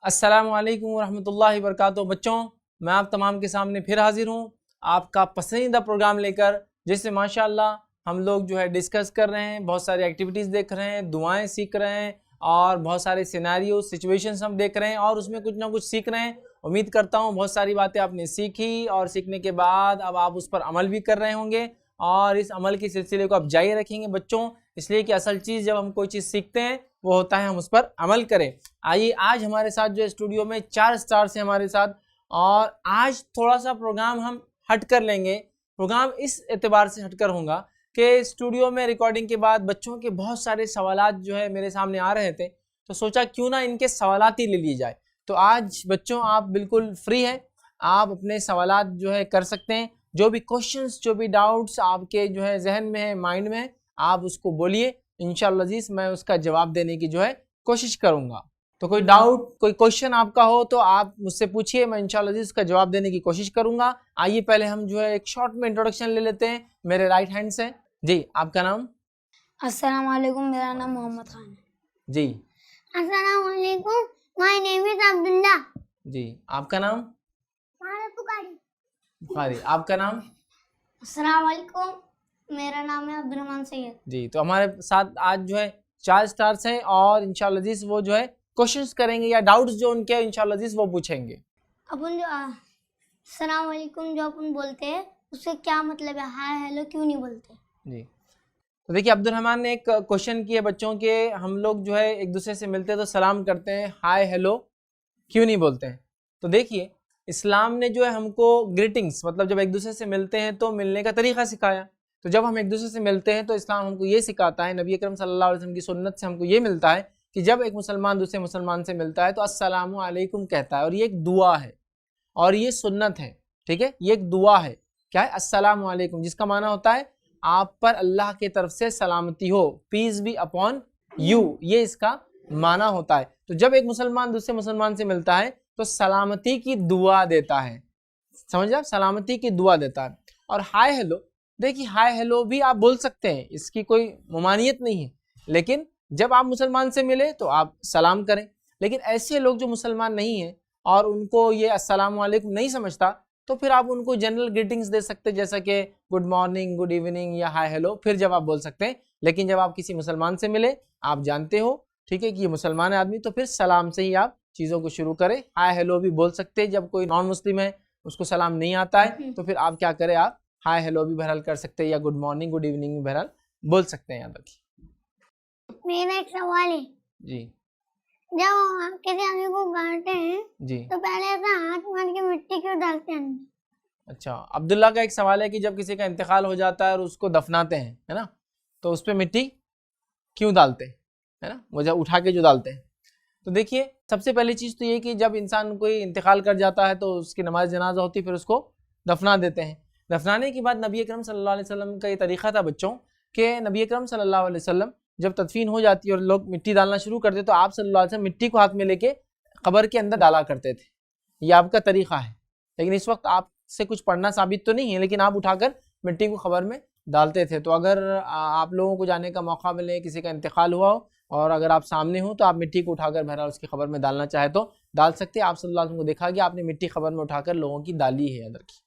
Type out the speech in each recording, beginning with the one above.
अस्सलामु अलैकुम वरहमतुल्लाहि वबरकातुहू। बच्चों, मैं आप तमाम के सामने फिर हाजिर हूँ आपका पसंदीदा प्रोग्राम लेकर, जिससे माशाअल्लाह हम लोग जो है डिस्कस कर रहे हैं, बहुत सारी एक्टिविटीज़ देख रहे हैं, दुआएं सीख रहे हैं और बहुत सारे सिनेरियो सिचुएशंस हम देख रहे हैं और उसमें कुछ ना कुछ सीख रहे हैं। उम्मीद करता हूँ बहुत सारी बातें आपने सीखी और सीखने के बाद अब आप उस पर अमल भी कर रहे होंगे और इस अमल के सिलसिले को आप जारी रखेंगे बच्चों, इसलिए कि असल चीज़ जब हम कोई चीज़ सीखते हैं वो होता है हम उस पर अमल करें। आइए, आज हमारे साथ जो स्टूडियो में 4 स्टार से हमारे साथ, और आज थोड़ा सा प्रोग्राम हम हट कर लेंगे। प्रोग्राम इस एतबार से हटकर होगा कि स्टूडियो में रिकॉर्डिंग के बाद बच्चों के बहुत सारे सवालात जो है मेरे सामने आ रहे थे, तो सोचा क्यों ना इनके सवालात ही ले लिए जाए। तो आज बच्चों आप बिल्कुल फ्री हैं, आप अपने सवालात जो है कर सकते हैं। जो भी क्वेश्चंस, जो भी डाउट्स आपके जो है जहन में है, माइंड में है, आप उसको बोलिए। इंशाअल्लाह अज़ीज़ मैं उसका जवाब देने की जो है कोशिश करूंगा। तो कोई डाउट, कोई क्वेश्चन आपका हो तो आप मुझसे पूछिए, मैं इंशाअल्लाह अज़ीज़ उसका जवाब देने की कोशिश करूंगा। आइए पहले हम जो है एक शॉर्ट में इंट्रोडक्शन ले लेते हैं मेरे राइट हैंड से। जी, आपका नाम? अस्सलाम वालेकुम, मेरा नाम मोहम्मद खान है। जी। अस्सलाम वालेकुम, माय नेम इज अब्दुल्ला। जी, आपका नाम? बुखारी। आपका नाम? अस्सलाम वालेकुम, मेरा नाम है अब्दुल रहमान सैयद। जी, तो हमारे साथ आज जो है 4 स्टार्स हैं और इंशाअल्लाह अज़ीज़ वो जो है क्वेश्चंस करेंगे या डाउट्स जो उनके इंशाअल्लाह अज़ीज़ वो पूछेंगे। अपन जो अस्सलाम वालेकुम जो अपन बोलते हैं उससे क्या मतलब है? हाय हेलो क्यों नहीं बोलते? जी, तो देखिए अब्दुल रहमान ने एक क्वेश्चन किया बच्चों के, हम लोग जो है एक दूसरे से मिलते हैं तो सलाम करते हैं, हाय हेलो क्यों नहीं बोलते हैं? तो देखिए इस्लाम ने जो है हमको ग्रीटिंग्स, मतलब जब एक दूसरे से मिलते हैं तो मिलने का तरीका सिखाया। तो जब हम एक दूसरे से मिलते हैं तो इस्लाम हमको ये सिखाता है, नबी अकरम सल्लल्लाहु अलैहि वसल्लम की सुन्नत से हमको ये मिलता है कि जब एक मुसलमान दूसरे मुसलमान से मिलता है तो अस्सलामु अलैकुम कहता है, और ये एक दुआ है और ये सुन्नत है। ठीक है, ये एक दुआ है। क्या है? अस्सलामु अलैकुम, जिसका माना होता है आप पर अल्लाह की तरफ से सलामती हो, पीस बी अपॉन यू, ये इसका माना होता है। तो जब एक मुसलमान दूसरे मुसलमान से मिलता है तो सलामती की दुआ देता है, समझ आप, सलामती की दुआ देता है। और हाय हेलो, देखिए हाय हेलो भी आप बोल सकते हैं, इसकी कोई ममानियत नहीं है, लेकिन जब आप मुसलमान से मिले तो आप सलाम करें। लेकिन ऐसे लोग जो मुसलमान नहीं है और उनको ये अस्सलाम वालेकुम नहीं समझता, तो फिर आप उनको जनरल ग्रीटिंग्स दे सकते हैं, जैसा कि गुड मॉर्निंग, गुड इवनिंग या हाय हेलो, फिर जब आप बोल सकते हैं। लेकिन जब आप किसी मुसलमान से मिले, आप जानते हो ठीक है कि ये मुसलमान है आदमी, तो फिर सलाम से ही आप चीज़ों को शुरू करें। हाय हेलो भी बोल सकते हैं, जब कोई नॉन मुस्लिम है उसको सलाम नहीं आता है तो फिर आप क्या करें, आप हाय हेलो भी बहरहाल कर सकते हैं या गुड मॉर्निंग, गुड इवनिंग भी बहरहाल बोल सकते हैं। याद रखिए। मेरा एक सवाल है। जी। जब हम किसी आदमी को गाड़ते हैं जी। तो पहले ऐसा हाथ मार के मिट्टी क्यों डालते हैं? अच्छा, अब्दुल्ला का एक सवाल है कि जब किसी का इंतकाल हो जाता है और उसको दफनाते हैं, है ना, तो उस पर मिट्टी क्यों डालते हैं, है ना, वो जब उठा के जो डालते हैं। तो देखिए सबसे पहली चीज़ तो ये कि जब इंसान कोई इंतकाल कर जाता है तो उसकी नमाज जनाजा होती है, फिर उसको दफना देते हैं। दफनाने के बाद नबी अकरम सल्लल्लाहु अलैहि वसल्लम का ये तरीक़ा था बच्चों कि नबी अकरम सल्लल्लाहु अलैहि वसल्लम जब तदफीन हो जाती है और लोग मिट्टी डालना शुरू करते तो आप सल्लल्लाहु अलैहि वसल्लम मिट्टी को हाथ में लेके कब्र के अंदर डाला करते थे। ये आपका तरीक़ा है, लेकिन इस वक्त आपसे कुछ पढ़ना साबित तो नहीं है, लेकिन आप उठाकर मिट्टी को कब्र में डालते थे। तो अगर आप लोगों को जाने का मौका मिले, किसी का इंतकाल हुआ हो और अगर आप सामने हो तो आप मिट्टी को उठाकर बहरहाल उसकी खबर में डालना चाहे तो डाल सकते हैं। आप सल्लल्लाहु अलैहि वसल्लम को देखा कि आपने मिट्टी खबर में उठाकर लोगों की डाली है अंदर की।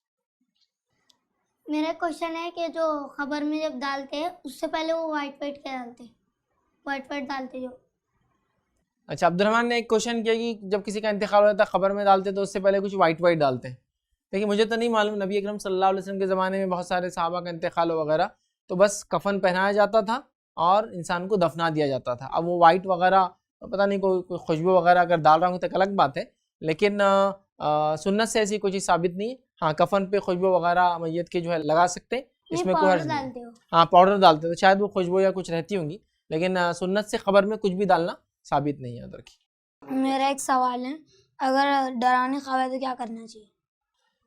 मेरा क्वेश्चन है कि जो खबर में जब डालते हैं उससे पहले वो वाइट क्या डालते हैं? वाइट डालते जो। अच्छा, अब्दुल रहमान ने एक क्वेश्चन किया कि जब किसी का इंतकाल हो जाता है खबर में डालते तो उससे पहले कुछ वाइट डालते हैं। देखिए मुझे तो नहीं मालूम, नबी अकरम सल्लल्लाहु अलैहि वसल्लम के ज़माने में बहुत सारे सहाबा का इंतकाल वगैरह तो बस कफन पहनाया जाता था और इंसान को दफना दिया जाता था। अब वो वाइट वगैरह पता नहीं, कोई खुशबू वगैरह अगर डाल रहा हूँ तो एक अलग बात है, लेकिन सुन्नत से ऐसी कोई चीज़ साबित नहीं है। हाँ, कफन पे खुशबू वगैरह मैयत के जो है लगा सकते हैं, इसमें कोई हर्ज नहीं। हाँ, पाउडर डालते तो शायद वो खुशबू या कुछ रहती होंगी, लेकिन सुन्नत से खबर में कुछ भी डालना साबित नहीं है। याद रखिए। मेरा एक सवाल है, अगर डराने ख्वाब है तो क्या करना चाहिए?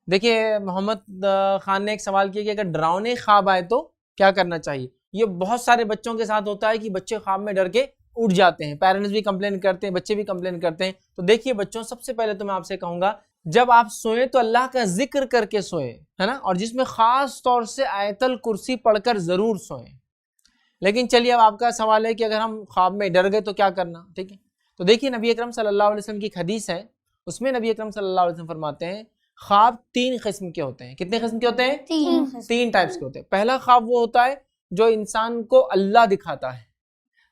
देखिए मोहम्मद खान ने एक सवाल किया कि अगर डरावने ख्वाब आए तो क्या करना चाहिए। ये बहुत सारे बच्चों के साथ होता है कि बच्चे ख्वाब में डर के उठ जाते हैं, पेरेंट्स भी कंप्लेन करते हैं, बच्चे भी कंप्लेन करते हैं। तो देखिए बच्चों, सबसे पहले तो मैं आपसे कहूँगा जब आप सोए तो अल्लाह का जिक्र करके सोए, है ना, और जिसमें खास तौर से आयतल कुर्सी पढ़कर ज़रूर सोएं। लेकिन चलिए अब आपका सवाल है कि अगर हम ख्वाब में डर गए तो क्या करना। ठीक है, तो देखिए नबी अकरम सल्लल्लाहु अलैहि वसल्लम की एक हदीस है, उसमें नबी अकरम सल्लल्लाहु अलैहि वसल्लम फरमाते हैं ख्वाब 3 किस्म के होते हैं। कितने किस्म के होते हैं? 3 टाइप्स के होते हैं। पहला ख्वाब वो होता है जो इंसान को अल्लाह दिखाता है,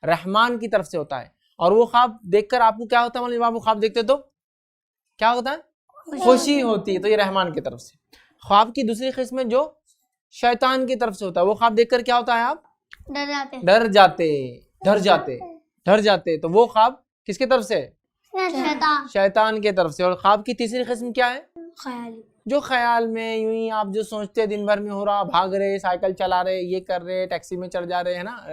रहमान की तरफ से होता है, और वो ख्वाब देखकर आपको क्या होता है? मतलब आप वो ख्वाब देखते तो क्या होता है? खुशी होती है, तो ये रहमान की तरफ से। ख्वाब की दूसरी किस्म जो शैतान की तरफ से होता है, वो ख्वाब देखकर क्या होता है? आप डर जाते, तो वो ख्वाब किसकी तरफ से? शैतान की तरफ से। और ख्वाब की तीसरी किस्म क्या है? जो ख्याल में यूं ही आप जो सोचते दिन भर में हो रहा, भाग रहे, साइकिल चला रहे, ये कर रहे, टैक्सी में चढ़ जा रहे हैं ना,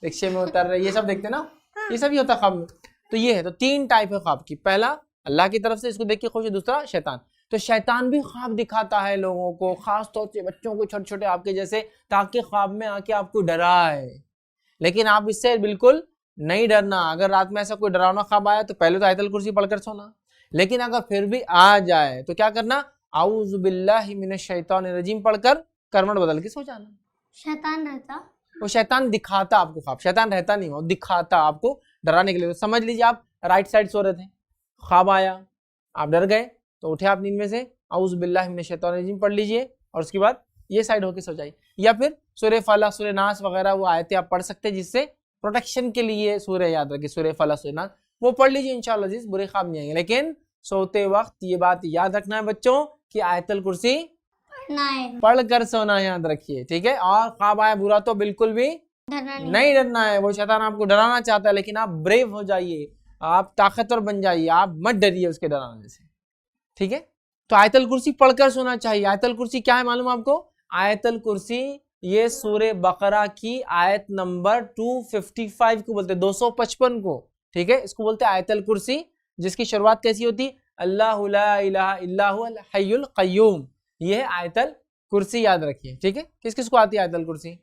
रिक्शे में उतर रहे, ये सब देखते ना, ये सब ही होता ख्वाब में। तो ये है, तो 3 टाइप है ख्वाब की। पहला अल्लाह की तरफ से, इसको देख के खुश, दूसरा शैतान। तो शैतान भी ख्वाब दिखाता है लोगों को, खास तौर से बच्चों को, छोटे छोटे आपके जैसे, ताकि ख्वाब में आके आपको डराए। लेकिन आप इससे बिल्कुल नहीं डरना। अगर रात में ऐसा कोई डरावना ख्वाब आया तो पहले तो आयतल कुर्सी पढ़कर सोना, लेकिन अगर फिर भी आ जाए तो क्या करना? आऊज़ु बिल्लाहि मिनश शैतानिर रजीम पढ़कर करवट बदल के सो जाना। शैतान रहता, वो शैतान दिखाता आपको ख्वाब, शैतान रहता नहीं, वो दिखाता आपको डराने के लिए। तो समझ लीजिए आप राइट साइड सो रहे थे, ख्वाब आया, आप डर गए, तो उठे आप नींद में से, आऊज़ु बिल्लाहि मिनश शैतानिर रजीम पढ़ लीजिए, और उसके बाद ये साइड होके सो जाइए। या फिर सूरह फलक, सूरह नास वगैरह वो आयतें आप पढ़ सकते हैं, जिससे प्रोटेक्शन के लिए सूरह याद रखिए, सूरह फलक, सूरह नास, वो पढ़ लीजिए, इंशाअल्लाह जिस बुरे ख्वाब नहीं आएंगे। लेकिन सोते वक्त ये बात याद रखना है बच्चों कि आयतल कुर्सी पढ़ कर सोना, याद रखिए, ठीक है। और ख्वाब आया बुरा तो बिल्कुल भी नहीं डरना है। वो शैतान आपको डराना चाहता है, लेकिन आप ब्रेव हो जाइए, आप ताकतवर बन जाइए, आप मत डरिए उसके डराने से, ठीक है। तो आयतल कुर्सी पढ़कर सोना चाहिए। आयतल कुर्सी क्या है मालूम आपको? आयतल कुर्सी ये सूरह बकरा की आयत नंबर 255 को बोलते हैं, 255 को, ठीक है। इसको बोलते हैं आयतल कुर्सी, जिसकी शुरुआत कैसी होती? अल्लाहु ला इलाहा इल्ला हुवल हय्युल क़य्यूम। ये है आयतल कुर्सी, याद रखिए, ठीक है। किस किस को आती है आयतल कुर्सी?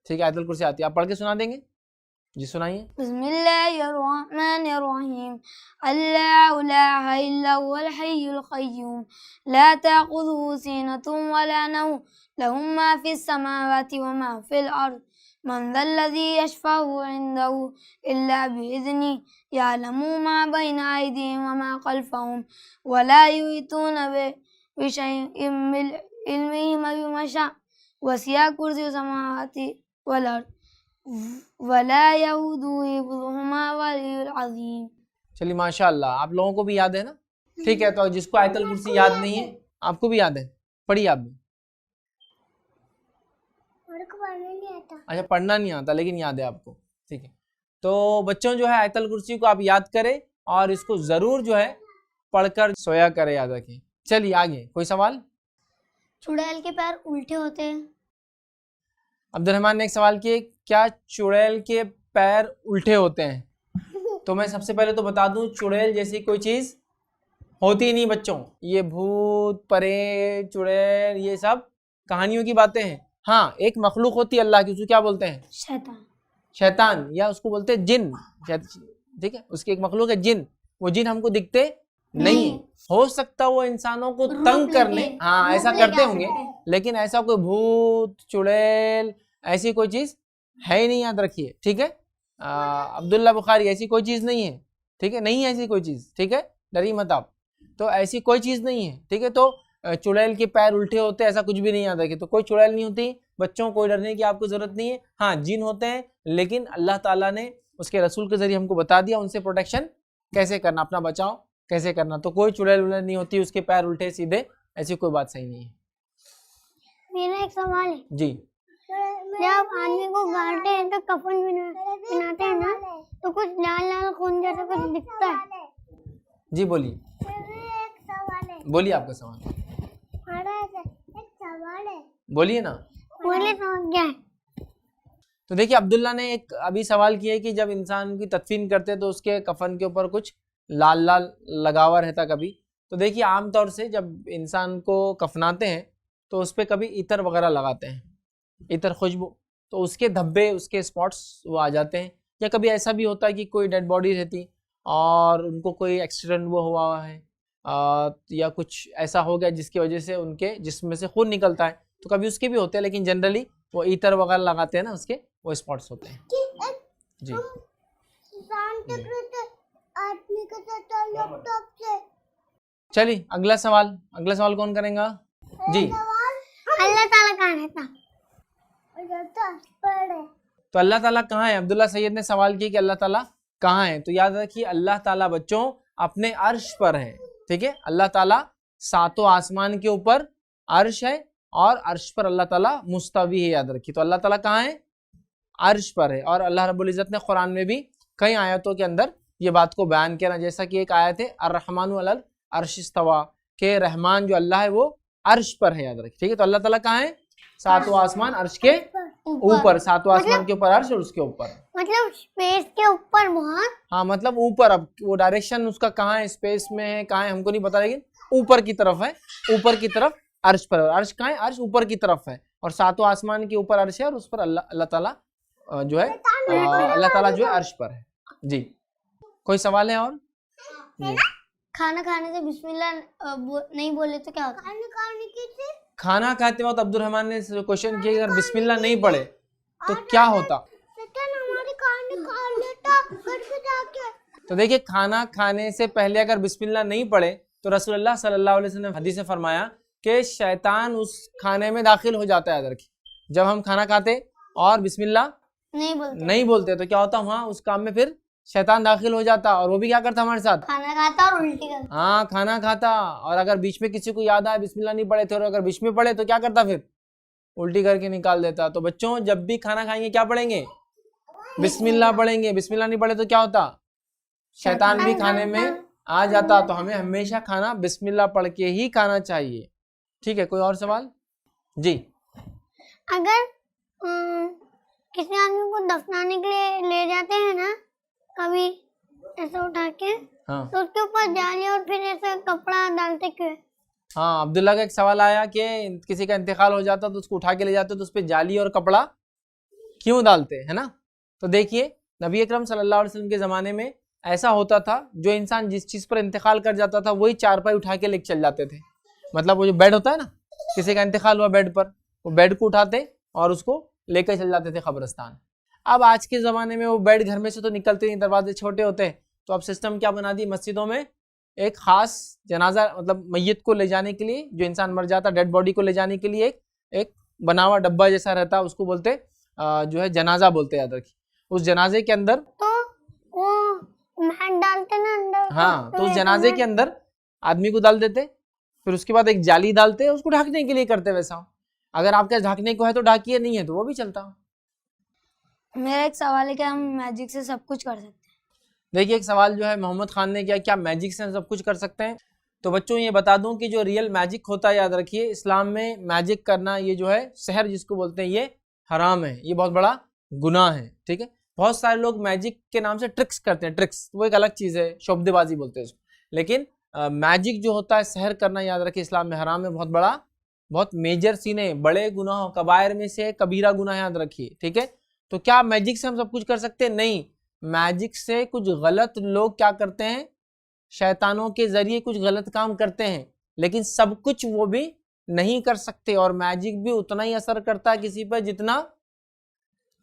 ठीक है, आयतल कुर्सी आती है, आप पढ़ के सुना देंगे जी, सुनाइए। बिस्मिल्लाहिर्रहमानिर्रहीम। अल्लाहु ला इलाहा इल्ला हुवल हय्युल क़य्यूम ला ताख़ुज़ुहु सिनतुन वला नौम लहु मा फ़िस समावाति व मा फ़िल अर्ज़ मन ज़ल्लज़ी यशफ़अु इंदहु इल्ला बिइज़्निही यअलमु मा बैना अयदीहिम व मा ख़ल्फ़हुम व ला युहीतूना बिशैइन मिन इल्मिही इल्ला बिमा शाअ वसिअ कुर्सियुहु समावाति वल अर्ज़ वला यऊदुहु हिफ़्ज़ुहुमा वल अज़ीम। चलिए माशाअल्लाह, आप लोगों को भी याद है ना, ठीक है। तो जिसको आयतल कुर्सी याद नहीं है, आपको भी याद है, पढ़िए आप भी। अच्छा, पढ़ना नहीं आता लेकिन याद है आपको, ठीक है। तो बच्चों जो है आयतल कुर्सी को आप याद करें और इसको जरूर जो है पढ़कर सोया करें, याद रखें। चलिए आगे, कोई सवाल? चुड़ैल के पैर उल्टे होते हैं। अब्दुल रहमान ने एक सवाल किया, क्या चुड़ैल के पैर उल्टे होते हैं? तो मैं सबसे पहले तो बता दूं, चुड़ैल जैसी कोई चीज होती नहीं बच्चों। ये भूत परे चुड़ैल ये सब कहानियों की बातें हैं। हाँ, एक मखलूक होती है अल्लाह की, उसको क्या बोलते हैं? शैतान, या उसको बोलते हैं जिन, ठीक है। उसकी एक मखलूक है जिन। वो जिन हमको दिखते नहीं, हो सकता वो इंसानों को तंग करने, हाँ ऐसा करते होंगे, लेकिन ऐसा कोई भूत चुड़ैल ऐसी कोई चीज है ही नहीं, याद रखिए, ठीक है। अब्दुल्ला बुखारी, ऐसी कोई चीज नहीं है, ठीक है, नहीं है ऐसी कोई चीज, ठीक है, डरिए मत आप। तो ऐसी कोई चीज नहीं है, ठीक है। तो चुड़ैल के पैर उल्टे होते हैं ऐसा कुछ भी नहीं, याद रखिए। तो कोई चुड़ैल नहीं होती बच्चों, कोई डरने की आपको जरूरत नहीं है। हाँ, जिन होते हैं, लेकिन अल्लाह ताला ने उसके रसूल के जरिए हमको बता दिया उनसे प्रोटेक्शन कैसे करना, अपना बचाव कैसे करना। तो कोई चुड़ैल उड़ैल नहीं होती, उसके पैर उल्टे सीधे, ऐसी कोई बात सही नहीं है। मेरा एक सवाल है जी। जब आदमी को गाड़ते हैं तो कफन बनाते हैं ना, तो कुछ लाल लाल खून जैसा कुछ दिखता है। जी बोलिए, बोलिए आपका सवाल, बोलिए ना। बोले समझ गया। तो देखिए, अब्दुल्ला ने एक अभी सवाल किया है कि जब इंसान की तदफीन करते हैं तो उसके कफन के ऊपर कुछ लाल लाल लगावा रहता कभी। तो देखिए, आमतौर से जब इंसान को कफनाते हैं तो उस पर कभी इतर वगैरह लगाते हैं, इतर खुशबू, तो उसके धब्बे, उसके स्पॉट्स वो आ जाते हैं। या कभी ऐसा भी होता है कि कोई डेड बॉडी रहती और उनको कोई एक्सीडेंट वो हुआ है या कुछ ऐसा हो गया जिसकी वजह से उनके जिस्म में से खून निकलता है, तो कभी उसके भी होते हैं, लेकिन जनरली वो इतर वगैरह लगाते हैं ना, उसके वो स्पॉट्स होते हैं। जी, आदमी का चाचा लैपटॉप से। चलिए अगला सवाल कौन करेगा जी? अल्लाह ताला कहाँ रहता? तो अल्लाह ताला कहाँ है? अब्दुल्ला सैयद ने सवाल किया कि अल्लाह ताला कहाँ है। तो याद रखिए अल्लाह ताला बच्चों अपने अर्श पर है, ठीक है। अल्लाह ताला सातों आसमान के ऊपर अर्श है और अर्श पर अल्लाह ताला मुस्तवी है, याद रखिए। तो अल्लाह ताला कहाँ है? अर्श पर है। और अल्लाह रब्बुल इज्जत ने कुरान में भी कई आयतों के अंदर ये बात को बयान किया, जैसा कि एक आयत है अर्रहमानु अलल अर्श इस्तवा, के रहमान जो अल्लाह है वो अर्श पर है, याद रखिए, ठीक है। तो अल्लाह ताला कहाँ है? सातों आसमान अर्श के ऊपर, सातों आसमान के ऊपर अर्श और उसके ऊपर, मतलब स्पेस के ऊपर बहुत। हाँ मतलब ऊपर। अब वो डायरेक्शन उसका कहाँ है, स्पेस में है कहाँ है हमको नहीं पता, लेकिन ऊपर की तरफ है, ऊपर की तरफ अर्श पर। अर्श कहाँ है? अर्श ऊपर की तरफ है और सातों आसमान के ऊपर अर्श है और उस पर अल्लाह ताला जो है अल्लाह ताला जो है अर्श पर है जी। कोई सवाल है और जी? खाना खाने से बिस्मिल्लाह नहीं बोले तो क्या होता? खाना खाते वक्त अब्दुल रहमान ने क्वेश्चन किया अगर बिस्मिल्लाह नहीं पढ़े तो क्या होता? तो देखिए खाना खाने से पहले अगर बिस्मिल्लाह नहीं पढ़े तो रसूलुल्लाह सल्लल्लाहु अलैहि वसल्लम हदीस में फरमाया कि शैतान उस खाने में दाखिल हो जाता है, याद रखिए। जब हम खाना खाते और बिस्मिल्लाह नहीं बोलते तो क्या होता? वहाँ उस काम में फिर शैतान दाखिल हो जाता और वो भी क्या करता हमारे साथ? खाना खाता और उल्टी करता। हाँ खाना खाता और अगर बीच में किसी को याद आए बिस्मिल्लाह नहीं पढ़े थे और अगर बीच में पढ़े तो क्या करता? फिर उल्टी करके निकाल देता। तो बच्चों जब भी खाना खाएंगे क्या पढ़ेंगे? बिस्मिल्लाह पढ़ेंगे। बिस्मिल्लाह नहीं पढ़े तो क्या होता? शैतान भी खाने में आ जाता। तो हमें हमेशा खाना बिस्मिल्लाह पढ़ के ही खाना चाहिए, ठीक है। कोई और सवाल जी? अगर किसी आदमी को दफनाने के लिए ले जाते हैं ना कभी ऐसा उठा के, हाँ तो उसके ऊपर जाली और फिर ऐसा कपड़ा डालते क्यों? हाँ अब्दुल्ला का एक सवाल आया कि किसी का इंतकाल हो जाता तो उसको उठा के ले जाते तो उस पर जाली और कपड़ा क्यों डालते, है ना। तो देखिए नबी अकरम सल्लल्लाहु अलैहि वसल्लम के ज़माने में ऐसा होता था, जो इंसान जिस चीज़ पर इंतकाल कर जाता था वही चारपाई उठा के लेके चल जाते थे। मतलब वो जो बेड होता है ना, किसी का इंतकाल हुआ बेड पर, वो बेड को उठाते और उसको लेकर चल जाते थे कब्रिस्तान। अब आज के ज़माने में वो बेड घर में से तो निकलते नहीं, दरवाजे छोटे होते हैं, तो अब सिस्टम क्या बना दी, मस्जिदों में एक खास जनाजा मतलब मैयत को ले जाने के लिए, जो इंसान मर जाता डेड बॉडी को ले जाने के लिए एक बना हुआ डब्बा जैसा रहता है, उसको बोलते जो है जनाजा बोलते, याद रखिए। उस जनाजे के अंदर तो वो मैट डालते ना अंदर, हाँ तो उस जनाजे के अंदर आदमी को डाल देते, फिर उसके बाद एक जाली डालते, उसको ढकने के लिए करते। वैसा अगर आपके ढकने को है तो ढाकिए, नहीं है तो वो भी चलता। मेरा एक सवाल है कि हम मैजिक से सब कुछ कर सकते हैं? देखिए एक सवाल जो है मोहम्मद खान ने किया, क्या मैजिक से हम सब कुछ कर सकते हैं? तो बच्चों ये बता दूं कि जो रियल मैजिक होता है, याद रखिए इस्लाम में मैजिक करना, ये जो है सहर जिसको बोलते हैं, ये हराम है, ये बहुत बड़ा गुनाह है, ठीक है। बहुत सारे लोग मैजिक के नाम से ट्रिक्स करते हैं, ट्रिक्स वो एक अलग चीज़ है, शोबदेबाजी बोलते हैं उसको। लेकिन मैजिक जो होता है सहर करना, याद रखिए इस्लाम में हराम है, बहुत बड़ा, बहुत मेजर सीन है, बड़े गुनाह कबायर में से कबीरा गुनाह, याद रखिए, ठीक है। तो क्या मैजिक से हम सब कुछ कर सकते हैं? नहीं, मैजिक से कुछ गलत लोग क्या करते हैं, शैतानों के जरिए कुछ गलत काम करते हैं, लेकिन सब कुछ वो भी नहीं कर सकते। और मैजिक भी उतना ही असर करता है किसी पर जितना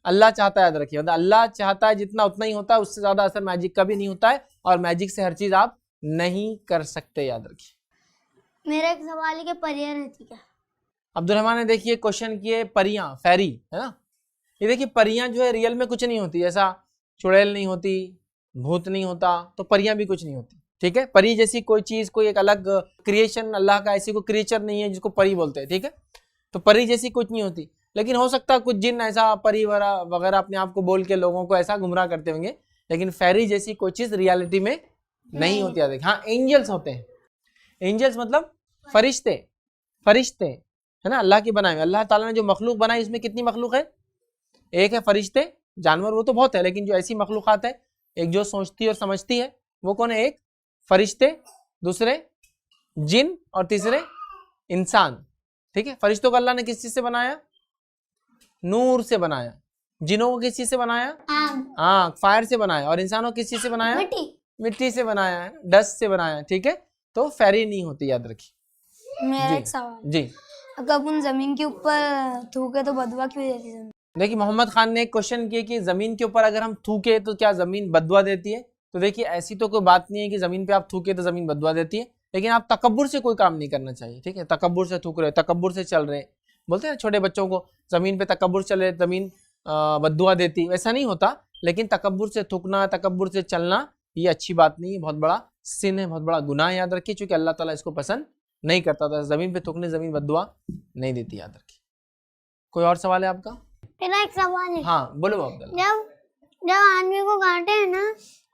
अल्लाह चाहता है, याद रखिए। मतलब अल्लाह चाहता है जितना उतना ही होता है, उससे ज्यादा असर मैजिक का भी नहीं होता है, और मैजिक से हर चीज आप नहीं कर सकते, याद रखिए। मेरा एक सवाल है कि परियां रहती क्या? अब्दुल रहमान ने देखिए क्वेश्चन किए, परियां, फेरी है ना। ये देखिए परियां जो है रियल में कुछ नहीं होती, जैसा चुड़ैल नहीं होती, भूत नहीं होता, तो परियां भी कुछ नहीं होती, ठीक है। परी जैसी कोई चीज, कोई एक अलग क्रिएशन अल्लाह का, ऐसी कोई क्रिएचर नहीं है जिसको परी बोलते हैं, ठीक है। तो परी जैसी कुछ नहीं होती, लेकिन हो सकता है कुछ जिन ऐसा परी वगैरह अपने आप को बोल के लोगों को ऐसा गुमराह करते होंगे, लेकिन फेरी जैसी कोई चीज रियलिटी में नहीं होती है। हाँ एंजल्स होते हैं, एंजल्स मतलब फरिश्ते, फरिश्ते है ना, अल्लाह की बनाए। अल्लाह ताला ने जो मखलूक बनाई, इसमें कितनी मखलूक है? एक है फरिश्ते, जानवर वो तो बहुत है, लेकिन जो ऐसी मखलूकात है, एक जो सोचती और समझती है, वो कौन है? एक फरिश्ते, दूसरे जिन और तीसरे इंसान, ठीक है। फरिश्तों को अल्लाह ने किस चीज से बनाया? नूर से बनाया। जिनों को किस चीज से बनाया? आग, फायर से बनाया। और इंसानों को किस चीज से बनाया? मिट्टी से बनाया है, डस्ट से बनाया है, ठीक है। तो फेरी नहीं होती, याद रखिए। मेरा एक सवाल जी, अगर अपन जमीन के ऊपर थूके तो बदवा क्यों देती है? देखिए मोहम्मद खान ने एक क्वेश्चन किया कि जमीन के ऊपर अगर हम थूके तो क्या जमीन बदवा देती है? तो देखिए ऐसी तो कोई बात नहीं है कि ज़मीन पे आप थूके तो ज़मीन बददुआ देती है, लेकिन आप तकब्बुर से कोई काम नहीं करना चाहिए, ठीक है। तकब्बुर से थूक रहे, तकब्बुर से चल रहे, बोलते हैं छोटे बच्चों को ज़मीन पे तकब्बुर चले ज़मीन बददुआ देती, वैसा नहीं होता। लेकिन तकब्बुर से थूकना, तकब्बुर से चलना ये अच्छी बात नहीं है, बहुत बड़ा सिन है, बहुत बड़ा गुनाह है, याद रखिए, चूंकि अल्लाह ताला इसको पसंद नहीं करता था। ज़मीन पे थूकने ज़मीन बददुआ नहीं देती, याद रखिए। कोई और सवाल है आपका? मेरा एक सवाल है। हाँ बोलो अब्दुल्ला। जब आदमी को काटे हैं ना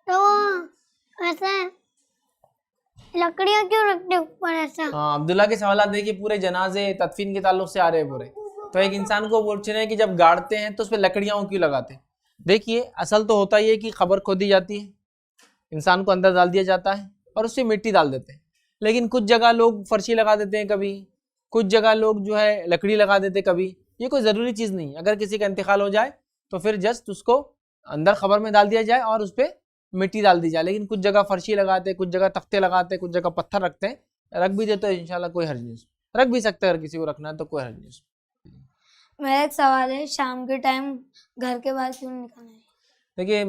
तो वो ऐसे लकड़ियाँ क्यों रखते ऊपर ऐसा? हाँ अब्दुल्ला के सवाल देखिए पूरे जनाजे तदफीन के ताल्लुक से आ रहे हैं पूरे। तो एक इंसान को पूछ रहे हैं कि जब गाड़ते हैं तो उस पर लकड़ियाँ क्यों लगाते हैं। देखिए असल तो होता ही है कि खबर खोदी जाती है, इंसान को अंदर डाल दिया जाता है और उससे मिट्टी डाल देते हैं। लेकिन कुछ जगह लोग फर्शी लगा देते हैं, कभी कुछ जगह लोग जो है लकड़ी लगा देते कभी। ये कोई ज़रूरी चीज़ नहीं है। अगर किसी का इंतकाल हो जाए तो फिर जस्ट उसको अंदर खबर में डाल दिया जाए और उस पर मिट्टी डाल दी जाए। लेकिन कुछ जगह फर्शी लगाते, कुछ जगह तख्ते लगाते, कुछ जगह पत्थर रखते हैं, रख भी देते हैं इंशाल्लाह कोई हर्ज नहीं, रख भी सकते हैं अगर किसी को रखना है तो कोई हर्ज नहीं। मेरा एक सवाल है, शाम के टाइम घर के बाहर क्यों निकलना है? देखिए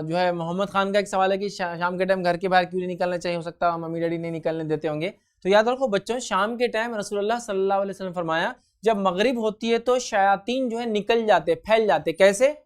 जो है मोहम्मद खान का एक सवाल है कि शाम के टाइम घर के बाहर क्यों नहीं निकलना चाहिए, हो सकता है मम्मी डैडी नहीं निकलने देते होंगे। तो याद रखो बच्चों, शाम के टाइम रसूलुल्लाह सल्लल्लाहु अलैहि वसल्लम फरमाया जब मगरिब होती है तो शयातीन जो है निकल जाते, फैल जाते। कैसे?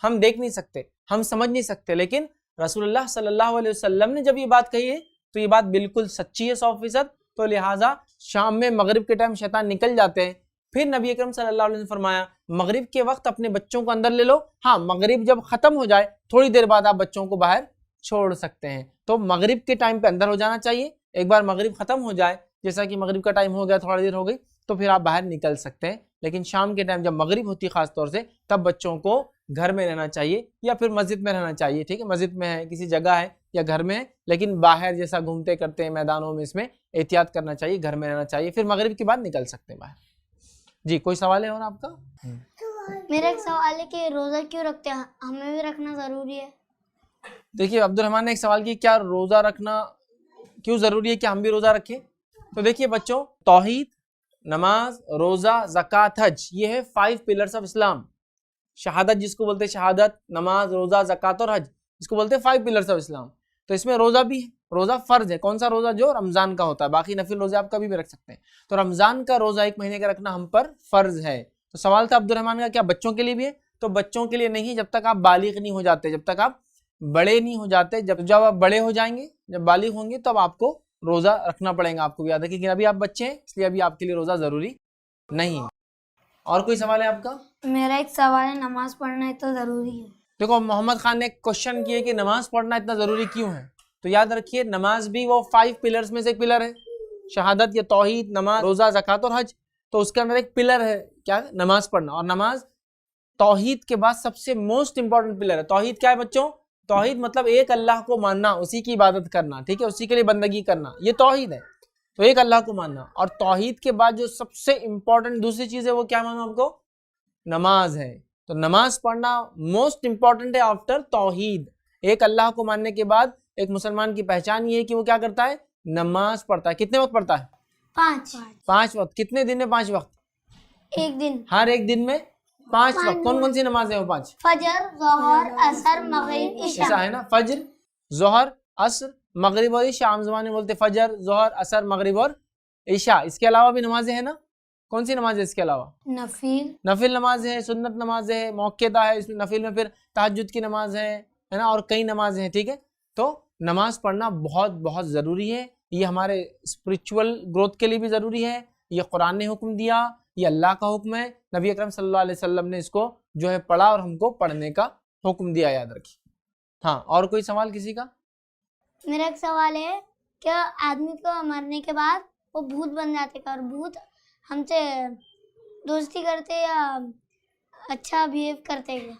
हम देख नहीं सकते, हम समझ नहीं सकते, लेकिन रसूलुल्लाह सल्लल्लाहु अलैहि वसल्लम ने जब ये बात कही है तो ये बात बिल्कुल सच्ची है 100%। तो लिहाजा शाम में मगरिब के टाइम शैतान निकल जाते हैं। फिर नबी अकरम सल्लल्लाहु अलैहि वसल्लम फरमाया मगरिब के वक्त अपने बच्चों को अंदर ले लो। हाँ, मगरिब जब खत्म हो जाए थोड़ी देर बाद आप बच्चों को बाहर छोड़ सकते हैं। तो मगरिब के टाइम पे अंदर हो जाना चाहिए। एक बार मगरिब खत्म हो जाए, जैसा कि मगरिब का टाइम हो गया, थोड़ी देर हो गई, तो फिर आप बाहर निकल सकते हैं। लेकिन शाम के टाइम जब मगरिब होती है खास तौर से, तब बच्चों को घर में रहना चाहिए या फिर मस्जिद में रहना चाहिए। ठीक है, मस्जिद में है, किसी जगह है या घर में है, लेकिन बाहर जैसा घूमते करते हैं मैदानों में, इसमें एहतियात करना चाहिए, घर में रहना चाहिए। फिर मगरिब के बाद निकल सकते हैं बाहर। जी, कोई सवाल है और आपका? मेरा एक सवाल है कि रोजा क्यों रखते हैं, हमें भी रखना जरूरी है? देखिए अब्दुल रहमान ने एक सवाल किया, क्या रोजा रखना क्यों जरूरी है, कि हम भी रोजा रखें? तो देखिए बच्चों, तौहीद, नमाज, रोजा, ज़कात, हज, ये है 5 पिलर्स ऑफ इस्लाम। शहादत जिसको बोलते हैं, शहादत, नमाज, रोजा, ज़कात और हज, इसको बोलते हैं 5 पिलर्स ऑफ इस्लाम। तो इसमें रोजा भी है। रोजा फर्ज है। कौन सा रोजा? जो रमजान का होता है। बाकी नफिल रोजे आप कभी भी रख सकते हैं। तो रमजान का रोजा 1 महीने का रखना हम पर फर्ज है। तो सवाल था अब्दुल रहमान का, क्या बच्चों के लिए भी है? तो बच्चों के लिए नहीं, जब तक आप बालिग नहीं हो जाते, जब तक आप बड़े नहीं हो जाते। जब आप बड़े हो जाएंगे, जब बालिग होंगे, तब आपको रोजा रखना पड़ेगा। आपको भी याद है कि अभी आप बच्चे हैं, इसलिए अभी आपके लिए रोजा जरूरी नहीं है। और कोई सवाल है आपका? मेरा एक सवाल है, नमाज पढ़ना इतना जरूरी है? देखो, मोहम्मद खान ने एक क्वेश्चन किया कि नमाज पढ़ना इतना जरूरी क्यों है। तो याद रखिए, नमाज भी वो 5 पिलर्स में से एक पिलर है। शहादत या तौहीद, नमाज, रोजा, ज़कात और हज, तो उसके अंदर एक पिलर है, क्या? नमाज पढ़ना। और नमाज तौहीद के बाद सबसे मोस्ट इंपॉर्टेंट पिलर है। तौहीद क्या है बच्चों? तौहीद मतलब एक अल्लाह को मानना, उसी की इबादत करना, ठीक है, उसी के लिए बंदगी करना, ये तौहीद है। तो एक अल्लाह को मानना। और तौहीद के बाद जो सबसे इंपॉर्टेंट दूसरी चीज है, वो क्या मालूम आपको? नमाज है। तो नमाज पढ़ना मोस्ट इंपॉर्टेंट है आफ्टर तौहीद। एक अल्लाह को मानने के बाद एक मुसलमान की पहचान ये है कि वो क्या करता है? नमाज पढ़ता है। कितने वक्त पढ़ता है? 5 वक्त। कितने दिन में 5 वक्त? एक दिन। हर एक दिन में 5 वक्त। कौन कौन सी नमाज है वो 5? फजर, ज़ोहर, असर, मगरिब, इशा। ऐसा है ना, फजर, जोहर, असर, मगरिब और इशा। आम ज़बान में बोलते फजर, जोहर, असर, मगरिब और इशा। इसके अलावा भी नमाजें हैं ना? कौन सी नमाज है इसके अलावा? नफिल नमाज है, सुन्नत नमाज है, मौक़िता है। इसमें नफिल में फिर तहज्जुद की नमाज है ना, और कई नमाजें हैं। ठीक है, तो नमाज पढ़ना बहुत बहुत ज़रूरी है। ये हमारे स्पिरिचुअल ग्रोथ के लिए भी ज़रूरी है। ये कुरान ने हुक्म दिया, ये अल्लाह का हुक्म है। नबी अकरम सल्लल्लाहु अलैहि वसल्लम ने इसको जो है पढ़ा और हमको पढ़ने का हुक्म दिया, याद रखिए। हाँ, और कोई सवाल किसी का? मेरा एक सवाल है, क्या आदमी को मरने के बाद वो भूत बन जाते हैं और भूत हमसे दोस्ती करते या अच्छा बिहेव करते हैं?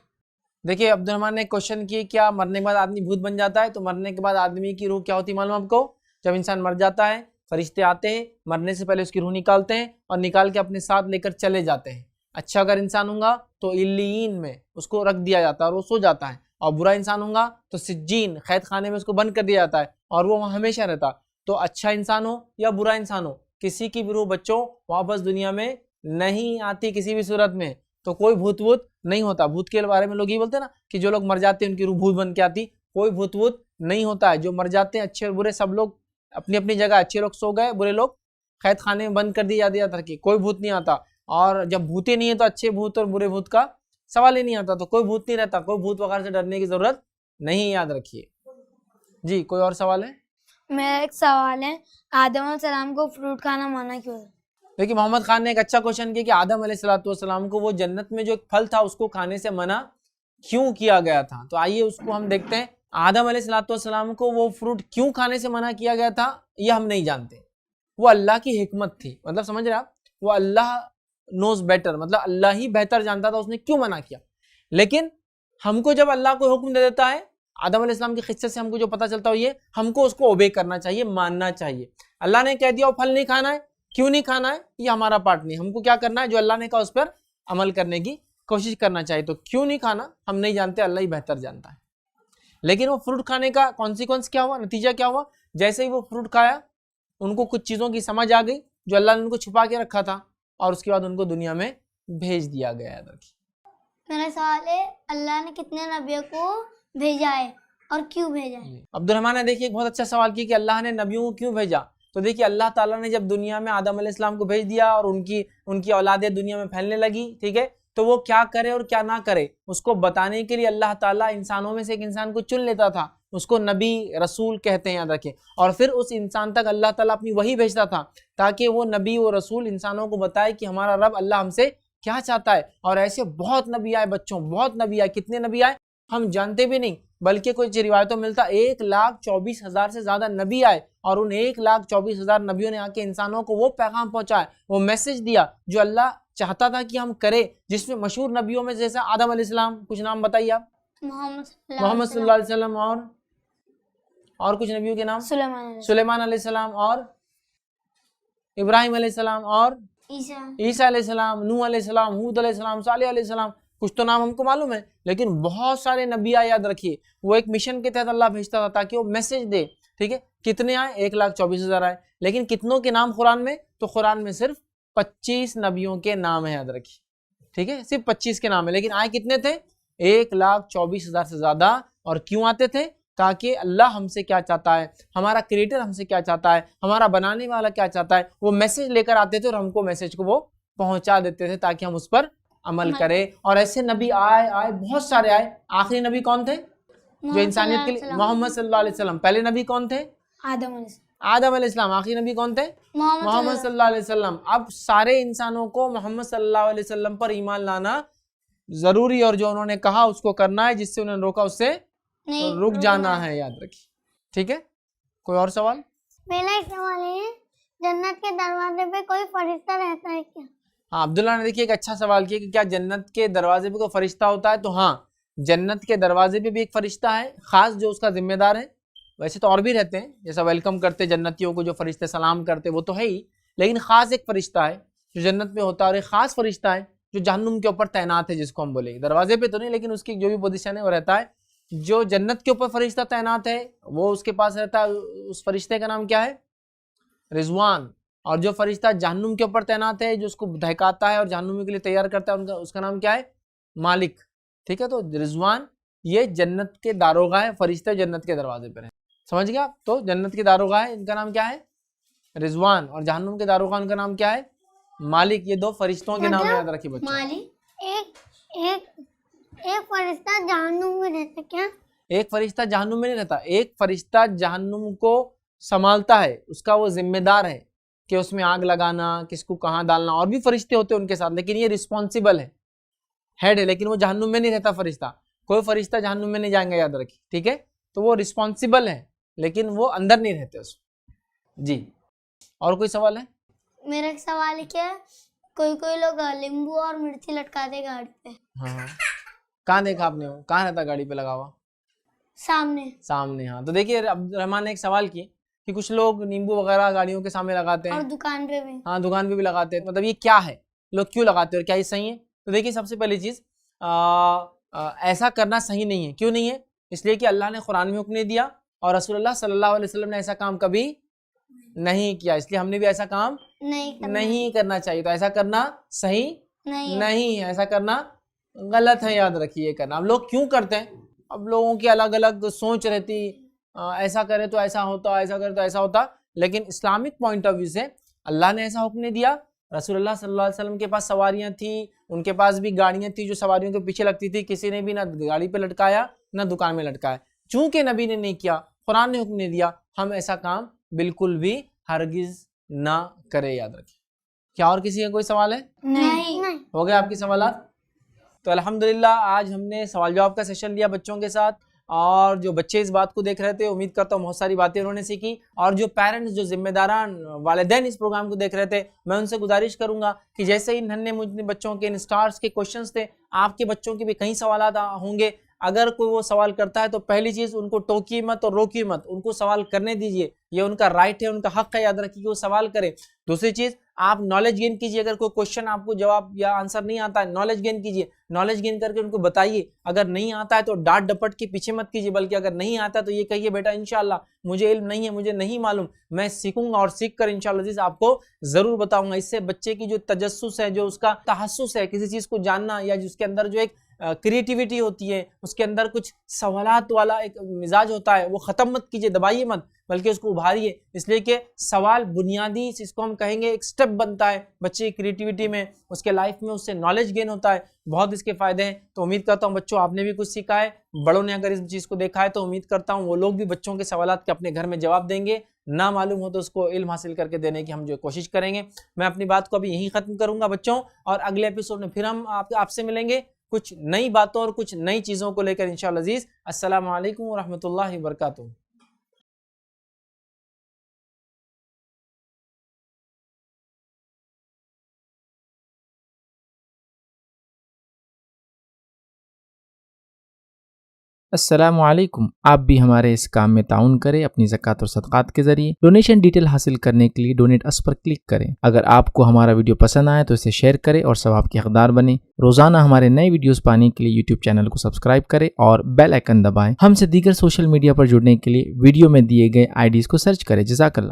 देखिए अब्दुल रहमान ने क्वेश्चन किया, क्या मरने के बाद आदमी भूत बन जाता है? तो मरने के बाद आदमी की रूह क्या होती है मालूम आपको? जब इंसान मर जाता है, फरिश्ते आते हैं, मरने से पहले उसकी रूह निकालते हैं और निकाल के अपने साथ लेकर चले जाते हैं। अच्छा अगर इंसान होगा तो इल्लीन में उसको रख दिया जाता है और वो सो जाता है। और बुरा इंसान होगा तो सिज्जीन, कैद खाने में उसको बंद कर दिया जाता है और वो वहाँ हमेशा रहता। तो अच्छा इंसान हो या बुरा इंसान हो, किसी की भी रूह बच्चों वापस दुनिया में नहीं आती किसी भी सूरत में। तो कोई भूत वूत नहीं होता। भूत के बारे में लोग ये बोलते हैं ना कि जो लोग मर जाते हैं उनकी रूह भूत बन के आती, कोई भूत वूत नहीं होता है। जो मर जाते हैं अच्छे और बुरे सब लोग अपनी अपनी जगह, अच्छे लोग सो गए, बुरे लोग कैद खाने में बंद कर दिया जाता कि कोई भूत नहीं आता। और जब भूत ही नहीं है तो अच्छे भूत और बुरे भूत का सवाल ही नहीं आता, तो कोई भूत नहीं रहता, कोई भूत वगैरह से डरने की जरूरत नहीं, याद रखिए जी। कोई और सवाल है? मेरा एक सवाल है, आदम अलैहिस्सलाम को फ्रूट खाना मना क्यों है? देखिए मोहम्मद खान ने एक अच्छा क्वेश्चन किया कि आदम अलैहिस्सलाम को वो जन्नत में जो एक फल था उसको खाने से मना क्यों किया गया था। तो आइए उसको हम देखते हैं। आदम अलैहिस्सलाम को वो फ्रूट क्यों खाने से मना किया गया था ये हम नहीं जानते। वो अल्लाह की हिकमत थी, मतलब समझ रहे आप, वो अल्लाह नोज बेटर, मतलब अल्लाह ही बेहतर जानता था उसने क्यों मना किया। लेकिन हमको जब अल्लाह को हुक्म दे देता है, आदम अलैहिस्सलाम के किस्से से हमको जो पता चलता है ये हमको उसको ओबे करना चाहिए, मानना चाहिए। अल्लाह ने कह दिया वो फल नहीं खाना है, क्यों नहीं खाना है ये हमारा पार्ट नहीं, हमको क्या करना है, जो अल्लाह ने कहा उस पर अमल करने की कोशिश करना चाहिए। तो क्यों नहीं खाना हम नहीं जानते, अल्लाह ही बेहतर जानता है। लेकिन वो फ्रूट खाने का कॉन्सिक्वेंस क्या हुआ, नतीजा क्या हुआ, जैसे ही वो फ्रूट खाया उनको कुछ चीज़ों की समझ आ गई जो अल्लाह ने उनको छुपा के रखा था, और उसके बाद उनको दुनिया में भेज दिया गया। मेरा सवाल है, अल्लाह ने कितने नबियों को भेजा है और क्यों भेजा है? अब्दुल रहमान ने देखिए एक बहुत अच्छा सवाल किया कि अल्लाह ने नबियों को क्यों भेजा। तो देखिए अल्लाह ताला ने जब दुनिया में आदम अलैहिस्सलाम को भेज दिया और उनकी औलादें दुनिया में फैलने लगी, ठीक है, तो वो क्या करे और क्या ना करे उसको बताने के लिए अल्लाह ताला इंसानों में से एक इंसान को चुन लेता था, उसको नबी रसूल कहते हैं, याद रखें। और फिर उस इंसान तक अल्लाह ताला अपनी वही भेजता था ताकि वो नबी वो रसूल इंसानों को बताए कि हमारा रब अल्लाह हमसे क्या चाहता है। और ऐसे बहुत नबी आए बच्चों, बहुत नबी आए। कितने नबी आए हम जानते भी नहीं, बल्कि कुछ रिवायतों में मिलता 1,24,000 से ज्यादा नबी आए, और उन 1,24,000 नबियों ने आके इंसानों को वो पैगाम पहुंचाया, वो मैसेज दिया जो अल्लाह चाहता था कि हम करें। जिसमें मशहूर नबियों में जैसे आदम अलैहिस्सलाम, कुछ नाम बताइए आप। मोहम्मद सल्लल्लाहु अलैहि वसल्लम, और कुछ नबियों के नाम, सुलेमान अलैहिस्सलाम, और इब्राहिम अलैहिस्सलाम, और ईसा अलैहिस्सलाम, नूह अलैहिस्सलाम, हूद अलैहिस्सलाम, सालेह अलैहिस्सलाम। कुछ तो नाम हमको मालूम है, लेकिन बहुत सारे नबी आए, याद रखिए। वो एक मिशन के तहत अल्लाह भेजता था ताकि वो मैसेज दे, ठीक है। कितने आए? 1,24,000 आए। लेकिन कितनों के नाम कुरान में? तो कुरान में सिर्फ 25 नबियों के नाम है, याद रखिए, ठीक है, सिर्फ 25 के नाम है। लेकिन आए कितने थे? 1,24,000 से ज्यादा। और क्यों आते थे? ताकि अल्लाह हमसे क्या चाहता है, हमारा क्रिएटर हमसे क्या चाहता है, हमारा बनाने वाला क्या चाहता है, वो मैसेज लेकर आते थे और हमको मैसेज को वो पहुंचा देते थे ताकि हम उस पर अमल करें। और ऐसे नबी आए बहुत सारे आए। आखिरी नबी कौन थे जो इंसानियत के लिए? मोहम्मद सल्लल्लाहु अलैहि वसल्लम। पहले नबी कौन थे? आदम अलैहिस्सलाम। आखिरी नबी कौन थे? मोहम्मद सल्लल्लाहु अलैहि वसल्लम। अब सारे इंसानों को मोहम्मद सल्लल्लाहु अलैहि वसल्लम पर ईमान लाना जरूरी, और जो उन्होंने कहा उसको करना है, जिससे उन्होंने रोका उससे रुक जाना है, याद रखिए, ठीक है। कोई और सवाल? मेरा एक सवाल है, जन्नत के दरवाजे पे कोई फरिश्ता रहता है क्या? हाँ, अब्दुल्ला ने देखिए एक अच्छा सवाल किया कि क्या जन्नत के दरवाजे पे कोई फरिश्ता होता है। तो हाँ, जन्नत के दरवाजे पे भी एक फरिश्ता है खास जो उसका जिम्मेदार है। वैसे तो और भी रहते हैं, जैसा वेलकम करते जन्नतियों को जो फरिश्ते सलाम करते वो तो है ही, लेकिन खास एक फरिश्ता है जो जन्नत में होता है। और एक खास फरिश्ता है जो जहन्नुम के ऊपर तैनात है, जिसको हम बोले दरवाजे पे तो नहीं, लेकिन उसकी जो भी पोजीशन है वो रहता है। जो जन्नत के ऊपर फरिश्ता तैनात है वो उसके पास रहता है, उस फरिश्ते का नाम क्या है? रिजवान। और जो फरिश्ता जहन्नुम के ऊपर तैनात है, जो उसको दहकाता है और जहन्नुम के लिए तैयार करता है, उसका नाम क्या है? मालिक, ठीक है। तो रिजवान ये जन्नत के दारोगा है, फरिश्ते जन्नत के दरवाजे पर है, समझ गया आप। तो जन्नत के दारोगा है, इनका नाम क्या है? रिजवान। और जहन्नुम के दारोगा उनका नाम क्या है? मालिक। ये दो फरिश्तों के नाम याद रखिए बच्चों। मालिक एक फरिश्ता जहन्नुम में रहता क्या? एक फरिश्ता जहन्नुम में नहीं रहता, एक फरिश्ता जहन्नुम को संभालता है, उसका वो जिम्मेदार है कि उसमें आग लगाना, किसको कहाँ डालना। और भी फरिश्ते होते हैं उनके साथ, लेकिन ये रिस्पॉन्सिबल है, हेड है, लेकिन वो जहन्नुम में नहीं रहता फरिश्ता। कोई फरिश्ता जहन्नुम में नहीं जाएंगे, याद रखिए, ठीक है। तो वो रिस्पॉन्सिबल है, लेकिन वो अंदर नहीं रहते उसमें। जी, और कोई सवाल है? मेरा एक सवाल है, क्या कोई लोग नींबू और मिर्ची लटकाते गाड़ी पे? हाँ, कहाँ देखा आपने? वो कहाँ रहता गाड़ी पे लगा हुआ? सामने। हाँ, तो देखिए अब्दुल रहमान ने एक सवाल की कि कुछ लोग नींबू वगैरह गाड़ियों के सामने लगाते हैं, और दुकान पे भी। हाँ, दुकान पे भी लगाते हैं। मतलब ये क्या है, लोग क्यों लगाते हैं और क्या ये सही है? तो देखिए सबसे पहली चीज, ऐसा करना सही नहीं है। क्यों नहीं है? इसलिए कि अल्लाह ने कुरान में हुक्म नहीं दिया और रसूलुल्लाह सल्लल्लाहु अलैहि वसल्लम ने ऐसा काम कभी नहीं किया, इसलिए हमने भी ऐसा काम नहीं करना चाहिए। तो ऐसा करना सही नहीं है, ऐसा करना गलत है, याद रखिए। ये करना अब लोग क्यों करते हैं? अब लोगों की अलग अलग सोच रहती, ऐसा करे तो ऐसा होता, ऐसा करे तो ऐसा होता, लेकिन इस्लामिक पॉइंट ऑफ व्यू से अल्लाह ने ऐसा हुक्म नहीं दिया। रसूलुल्लाह सल्लल्लाहु अलैहि वसल्लम के पास सवारियां थी, उनके पास भी गाड़ियां थी जो सवारियों के पीछे लगती थी, किसी ने भी ना गाड़ी पे लटकाया ना दुकान में लटकाया। चूंकि नबी ने नहीं किया, कुरान ने हुक्म नहीं दिया, हम ऐसा काम बिल्कुल भी हरगिज ना करें, याद रखें। क्या और किसी का कोई सवाल है? नहीं। हो गया आपके सवालात? तो अल्हम्दुलिल्लाह आज हमने सवाल जवाब का सेशन लिया बच्चों के साथ, और जो बच्चे इस बात को देख रहे थे उम्मीद करता हूँ बहुत सारी बातें उन्होंने सीखी, और जो पेरेंट्स, जो जिम्मेदारान वालिदैन इस प्रोग्राम को देख रहे थे, मैं उनसे गुजारिश करूंगा कि जैसे इन नन्हे मुन्ने बच्चों के इन स्टार्स के क्वेश्चंस थे, आपके बच्चों के भी कई सवाल होंगे। अगर कोई वो सवाल करता है तो पहली चीज उनको टोकी मत और रोकी मत, उनको सवाल करने दीजिए, ये उनका राइट है, उनका हक है, याद रखिए कि वो सवाल करें। दूसरी चीज, आप नॉलेज गेन कीजिए, अगर कोई क्वेश्चन आपको जवाब या आंसर नहीं आता है, नॉलेज गेन कीजिए, नॉलेज गेन करके उनको बताइए। अगर नहीं आता है तो डांट डपट के पीछे मत कीजिए, बल्कि अगर नहीं आता है तो ये कहिए बेटा इंशाल्लाह मुझे इल्म नहीं है, मुझे नहीं मालूम, मैं सीखूंगा और सीख कर इंशाल्लाह आपको जरूर बताऊंगा। इससे बच्चे की जो तजस्सुस है, जो उसका तहस्सुस है किसी चीज को जानना, या जिसके अंदर जो एक क्रिएटिविटी होती है, उसके अंदर कुछ सवालात वाला एक मिजाज होता है, वो ख़त्म मत कीजिए, दबाइए मत, बल्कि उसको उभारिए। इसलिए कि सवाल बुनियादी, इसको हम कहेंगे एक स्टेप बनता है बच्चे की क्रिएटिविटी में, उसके लाइफ में, उससे नॉलेज गेन होता है, बहुत इसके फ़ायदे हैं। तो उम्मीद करता हूँ बच्चों आपने भी कुछ सीखा है, बड़ों ने अगर इस चीज़ को देखा है तो उम्मीद करता हूँ वो लोग भी बच्चों के सवालात के अपने घर में जवाब देंगे। ना मालूम हो तो उसको इल्म हासिल करके देने की हम जो कोशिश करेंगे। मैं अपनी बात को अभी यहीं ख़त्म करूँगा बच्चों, और अगले एपिसोड में फिर हम आपसे मिलेंगे कुछ नई बातों और कुछ नई चीज़ों को लेकर इंशाअल्लाह अज़ीज़। अस्सलामु अलैकुम व रहमतुल्लाहि व बरकातुहू। अस्सलामुअलैकुम। आप भी हमारे इस काम में ताउन करें अपनी ज़कात और सदक़ात के जरिए। डोनेशन डिटेल हासिल करने के लिए डोनेट अस पर क्लिक करें। अगर आपको हमारा वीडियो पसंद आए तो इसे शेयर करें और सवाब के हकदार बने। रोजाना हमारे नए वीडियोस पाने के लिए यूट्यूब चैनल को सब्सक्राइब करें और बेल आइकन दबाएं। हमसे दीगर सोशल मीडिया पर जुड़ने के लिए वीडियो में दिए गए IDs को सर्च करें। जज़ाकल्लाह।